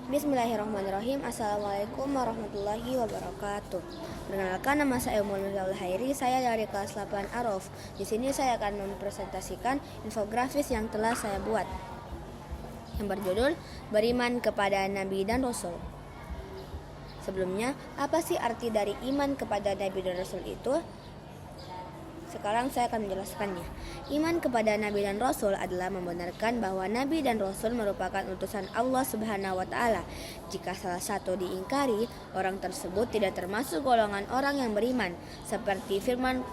Bismillahirrahmanirrahim. Assalamualaikum warahmatullahi wabarakatuh. Perkenalkan, nama saya Muhammad Hairi. Saya dari kelas 8 Arof. Di sini saya akan mempresentasikan infografis yang telah saya buat, yang berjudul Beriman kepada Nabi dan Rasul. Sebelumnya, apa sih arti dari iman kepada Nabi dan Rasul itu? Sekarang saya akan menjelaskannya. Iman kepada Nabi dan Rasul adalah membenarkan bahwa Nabi dan Rasul merupakan utusan Allah Subhanahu wa Ta'ala. Jika salah satu diingkari, orang tersebut tidak termasuk golongan orang yang beriman, seperti firman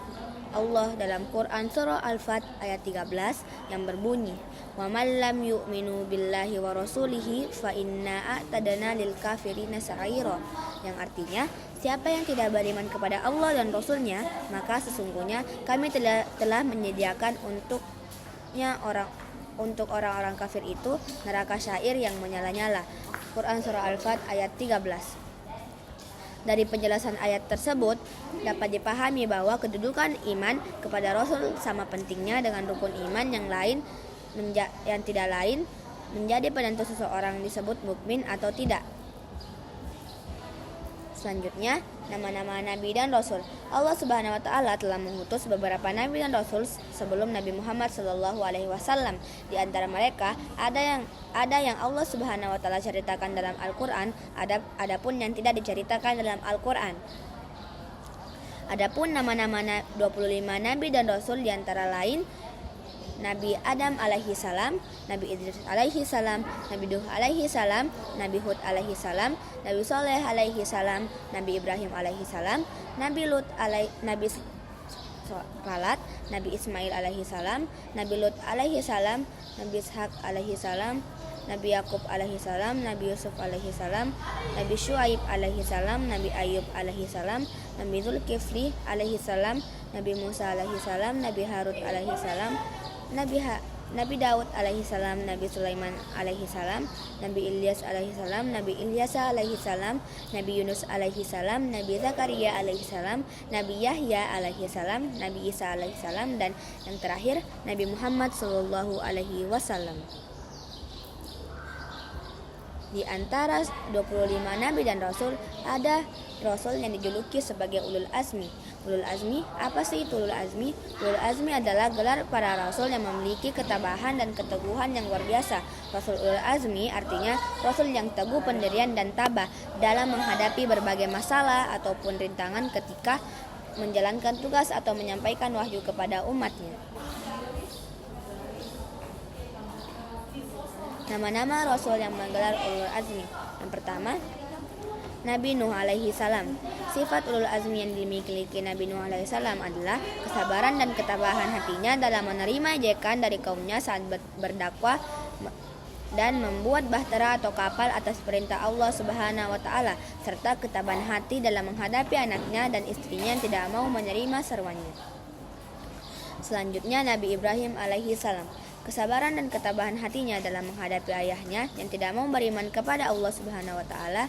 Allah dalam Quran surah Al-Fat ayat 13 yang berbunyi, "Wa man lam yu'minu billahi wa rasulihi fa inna a'tadna lil kafirina sa'ira," yang artinya, siapa yang tidak beriman kepada Allah dan Rasulnya, maka sesungguhnya kami telah menyediakan untuk orang-orang kafir itu neraka syair yang menyala-nyala. Quran surah Al-Fat ayat 13. Dari penjelasan ayat tersebut dapat dipahami bahwa kedudukan iman kepada Rasul sama pentingnya dengan rukun iman yang tidak lain menjadi penentu seseorang disebut mukmin atau tidak. Selanjutnya, nama-nama Nabi dan Rasul. Allah Subhanahu wa Ta'ala telah mengutus beberapa Nabi dan Rasul sebelum Nabi Muhammad SAW. Di antara mereka ada yang Allah Subhanahu wa Ta'ala ceritakan dalam Al-Quran, adapun yang tidak diceritakan dalam Al-Quran. Adapun nama-nama 25 Nabi dan Rasul di antara lain Nabi Adam alaihi salam, Nabi Idris alaihi salam, Nabi Nuh alaihi salam, Nabi Hud alaihi salam, Nabi Saleh alaihi salam, Nabi Ibrahim alaihi salam, Nabi Lut Nabi Salat, Nabi Ismail alaihi salam, Nabi Lut alaihi salam, Nabi Ishak alaihi salam, Nabi Yakub alaihi salam, Nabi Yusuf alaihi salam, Nabi Syuaib alaihi salam, Nabi Ayub alaihi salam, Nabi Zulkifli alaihi salam, Nabi Musa alaihi salam, Nabi Harut alaihi salam, Nabi Daud alaihi salam, Nabi Sulaiman alaihi salam, Nabi Ilyas alaihi salam, Nabi Ilyasa alaihi salam, Nabi Yunus alaihi salam, Nabi Zakaria alaihi salam, Nabi Yahya alaihi salam, Nabi Isa alaihi salam, dan yang terakhir Nabi Muhammad sallallahu alaihi wasallam. Di antara 25 Nabi dan Rasul, ada Rasul yang dijuluki sebagai Ulul Azmi. Ulul Azmi, apa sih itu Ulul Azmi? Ulul Azmi adalah gelar para Rasul yang memiliki ketabahan dan keteguhan yang luar biasa. Rasul Ulul Azmi artinya Rasul yang teguh pendirian dan tabah dalam menghadapi berbagai masalah ataupun rintangan ketika menjalankan tugas atau menyampaikan wahyu kepada umatnya. Nama-nama Rasul yang menggelar Ulul Azmi. Yang pertama, Nabi Nuh alaihi salam. Sifat Ulul Azmi yang dimiliki Nabi Nuh alaihi salam adalah kesabaran dan ketabahan hatinya dalam menerima ejekan dari kaumnya saat berdakwah dan membuat bahtera atau kapal atas perintah Allah Subhanahu wa Ta'ala, serta ketabahan hati dalam menghadapi anaknya dan istrinya yang tidak mau menerima seruannya. Selanjutnya, Nabi Ibrahim alaihi salam. Kesabaran dan ketabahan hatinya dalam menghadapi ayahnya yang tidak mau beriman kepada Allah Subhanahu wa Ta'ala.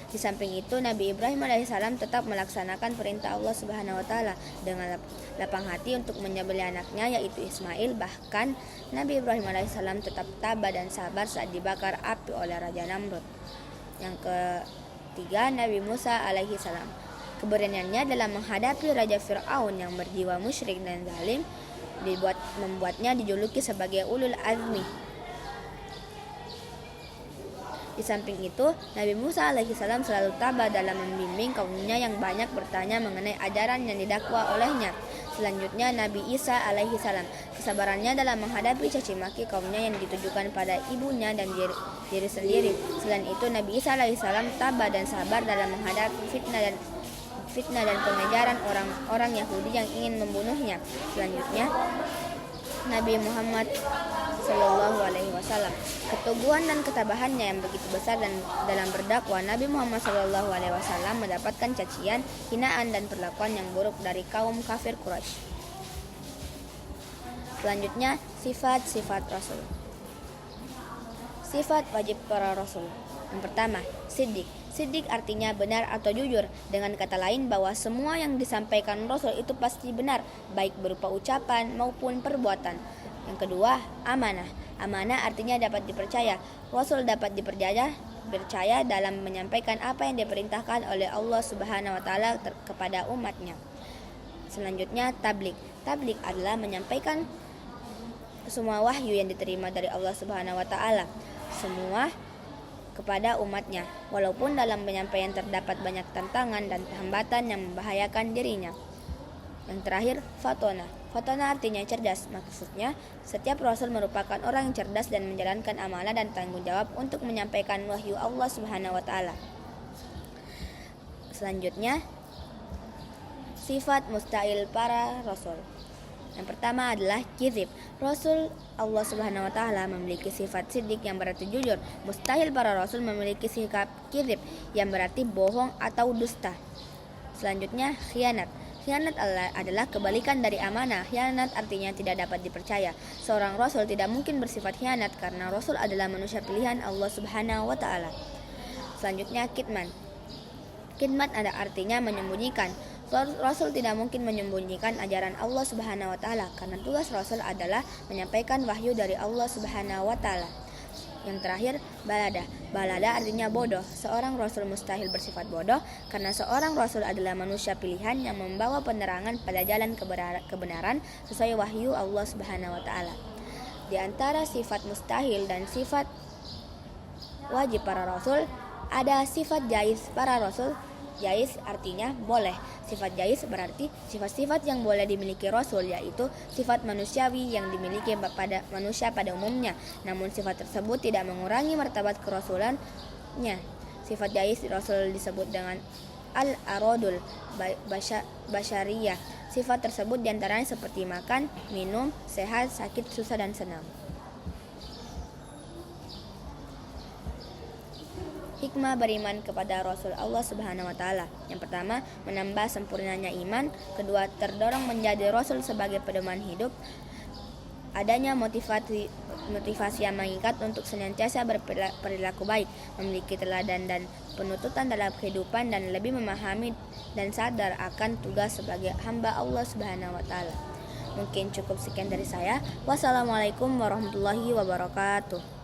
Di samping itu, Nabi Ibrahim alaihissalam tetap melaksanakan perintah Allah Subhanahu wa Ta'ala dengan lapang hati untuk menyembelih anaknya yaitu Ismail. Bahkan Nabi Ibrahim alaihissalam tetap tabah dan sabar saat dibakar api oleh Raja Namrud. Yang ketiga, Nabi Musa alaihissalam. Keberaniannya dalam menghadapi Raja Fir'aun yang berjiwa musyrik dan zalim membuatnya dijuluki sebagai Ulul Azmi. Di samping itu, Nabi Musa alaihissalam selalu tabah dalam membimbing kaumnya yang banyak bertanya mengenai ajaran yang didakwa olehnya. Selanjutnya, Nabi Isa alaihissalam. Kesabarannya dalam menghadapi caci maki kaumnya yang ditujukan pada ibunya dan diri sendiri. Selain itu, Nabi Isa alaihissalam tabah dan sabar dalam menghadapi fitnah dan pengejaran orang-orang Yahudi yang ingin membunuhnya. Selanjutnya, Nabi Muhammad Sallallahu Alaihi Wasallam. Keteguhan dan ketabahannya yang begitu besar dan dalam berdakwah, Nabi Muhammad Sallallahu Alaihi Wasallam mendapatkan cacian, hinaan dan perlakuan yang buruk dari kaum kafir Quraisy. Selanjutnya, sifat-sifat Rasul. Sifat wajib para Rasul. Yang pertama, siddiq. Siddiq artinya benar atau jujur. Dengan kata lain bahwa semua yang disampaikan Rasul itu pasti benar, baik berupa ucapan maupun perbuatan. Yang kedua, amanah. Amanah artinya dapat dipercaya. Rasul dapat dipercaya dalam menyampaikan apa yang diperintahkan oleh Allah Subhanahu wa taala kepada umatnya. Selanjutnya tabligh. Tabligh adalah menyampaikan semua wahyu yang diterima dari Allah Subhanahu wa taala semua kepada umatnya, walaupun dalam penyampaian terdapat banyak tantangan dan hambatan yang membahayakan dirinya. Yang terakhir, fatona. Fatona artinya cerdas. Maksudnya, setiap rasul merupakan orang yang cerdas dan menjalankan amanah dan tanggung jawab untuk menyampaikan wahyu Allah Subhanahu wa taala. Selanjutnya, sifat mustahil para rasul. Yang pertama adalah kizib. Rasul Allah Subhanahu wa taala memiliki sifat siddiq yang berarti jujur. Mustahil para rasul memiliki sikap kizib yang berarti bohong atau dusta. Selanjutnya khianat. Khianat adalah kebalikan dari amanah. Khianat artinya tidak dapat dipercaya. Seorang rasul tidak mungkin bersifat khianat karena rasul adalah manusia pilihan Allah Subhanahu wa taala. Selanjutnya kitman. Kitman ada artinya menyembunyikan. Rasul tidak mungkin menyembunyikan ajaran Allah Subhanahu wa taala karena tugas Rasul adalah menyampaikan wahyu dari Allah Subhanahu wa taala. Yang terakhir, balada. Balada artinya bodoh. Seorang rasul mustahil bersifat bodoh karena seorang rasul adalah manusia pilihan yang membawa penerangan pada jalan kebenaran sesuai wahyu Allah Subhanahu wa taala. Di antara sifat mustahil dan sifat wajib para rasul, ada sifat jaiz para rasul. Jaiz artinya boleh. Sifat jaiz berarti sifat-sifat yang boleh dimiliki rasul, yaitu sifat manusiawi yang dimiliki pada manusia pada umumnya. Namun sifat tersebut tidak mengurangi martabat kerasulannya. Sifat jaiz rasul disebut dengan al-aradul basyariyah. Sifat tersebut diantaranya seperti makan, minum, sehat, sakit, susah, dan senang. Hikmah beriman kepada Rasul Allah Subhanahu wa taala. Yang pertama, menambah sempurnanya iman. Kedua, terdorong menjadi Rasul sebagai pedoman hidup. Adanya motivasi yang mengikat untuk senantiasa berperilaku baik, memiliki teladan dan penututan dalam kehidupan, dan lebih memahami dan sadar akan tugas sebagai hamba Allah Subhanahu wa taala. Mungkin cukup sekian dari saya. Wassalamualaikum warahmatullahi wabarakatuh.